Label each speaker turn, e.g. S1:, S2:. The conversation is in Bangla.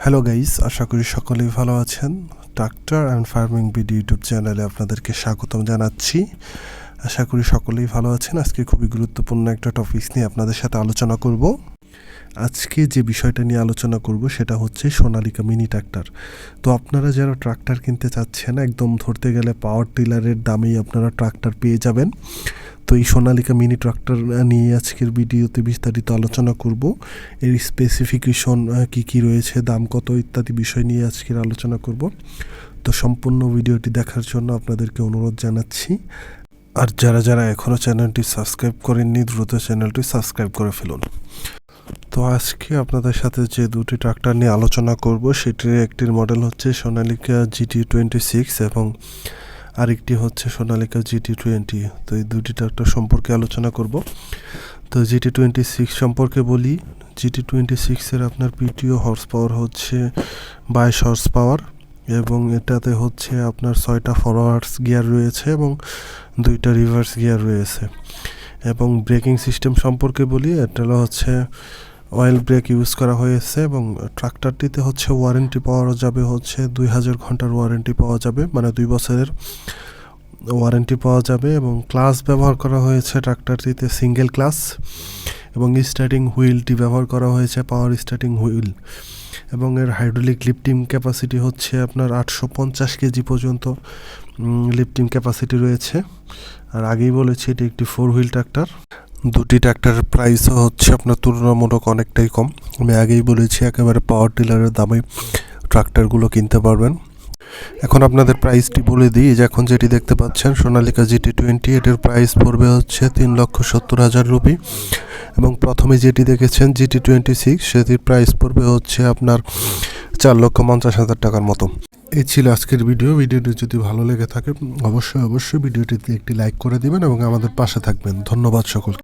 S1: হ্যালো গাইস, আশা করি সকলেই ভালো আছেন। Tractor and farming BD YouTube চ্যানেলে আপনাদেরকে স্বাগতম জানাচ্ছি। আশা করি সকলেই ভালো আছেন। আজকে খুবই গুরুত্বপূর্ণ একটা টপিকস নিয়ে আপনাদের সাথে আলোচনা করব। আজকে যে বিষয়টা নিয়ে আলোচনা করব সেটা হচ্ছে সোনালিকা মিনি ট্রাক্টর। তো আপনারা যারা ট্রাক্টর কিনতে চাচ্ছেন, একদম ধরতে গেলে পাওয়ার টিলারের দামেই আপনারা ট্রাক্টর পেয়ে যাবেন। তো এই সোনালিকা মিনি ট্রাক্টর নিয়ে আজকের ভিডিওতে বিস্তারিত আলোচনা করব। এর স্পেসিফিকেশন কি কি রয়েছে, দাম কত ইত্যাদি বিষয় নিয়ে আজকের আলোচনা করব। তো সম্পূর্ণ ভিডিওটি দেখার জন্য আপনাদেরকে অনুরোধ জানাচ্ছি। আর যারা যারা এখনও চ্যানেলটি সাবস্ক্রাইব করেননি, দ্রুত চ্যানেলটি সাবস্ক্রাইব করে ফেলুন। তো আজকে আপনাদের সাথে যে দুটি ট্রাক্টর নিয়ে আলোচনা করব সেটির একটির মডেল হচ্ছে সোনালিকা GT26 এবং আরেকটি হচ্ছে সোনালিকা GT20। তো এই দুটি ট্রাক্টর সম্পর্কে আলোচনা করব। তো GT26 সম্পর্কে বলি। GT26-এর আপনার পিটিও হর্স পাওয়ার হচ্ছে 22 হর্স পাওয়ার এবং এটাতে হচ্ছে আপনার 6টা ফরওয়ার্ডস গিয়ার রয়েছে এবং 2টা রিভার্স গিয়ার রয়েছে। এবং ব্রেকিং সিস্টেম সম্পর্কে বলি, এটা হচ্ছে অয়েল ব্রেক ইউজ করা হয়েছে এবং ট্রাক্টরটিতে হচ্ছে ওয়ারেন্টি পাওয়া যাবে হচ্ছে 2000 ঘন্টার ওয়ারেন্টি পাওয়া যাবে, মানে 2 বছরের ওয়ারেন্টি পাওয়া যাবে। এবং ক্লাস ব্যবহার করা হয়েছে ট্রাক্টরটিতে সিঙ্গেল ক্লাস এবং স্টার্টিং হুইলটি ব্যবহার করা হয়েছে পাওয়ার স্টার্টিং হুইল। এবং এর হাইড্রোলিক লিফটিং ক্যাপাসিটি হচ্ছে আপনার 850 কেজি পর্যন্ত লিফটিং ক্যাপাসিটি রয়েছে। আর আগেই বলেছি এটি একটি 4 হুইল ট্রাক্টর। দুটি ট্রাক্টরের প্রাইসও হচ্ছে আপনার তুলনামূলক অনেকটাই কম। আমি আগেই বলেছি একেবারে পাওয়ার টিলারের দামে ট্রাক্টরগুলো কিনতে পারবেন। এখন আপনাদের প্রাইসটি বলে দিই। যে এখন যেটি দেখতে পাচ্ছেন সোনালিকা GT20, এটির প্রাইস পড়বে হচ্ছে 3,70,000 রুপি। এবং প্রথমে যেটি দেখেছেন GT26, সেটির প্রাইস পড়বে হচ্ছে আপনার 4,50,000 টাকার মতো। এই ছিল আজকের ভিডিওটি যদি ভালো লেগে থাকে অবশ্যই ভিডিওটিতে একটি লাইক করে দিবেন এবং আমাদের পাশে থাকবেন। ধন্যবাদ সকলকে।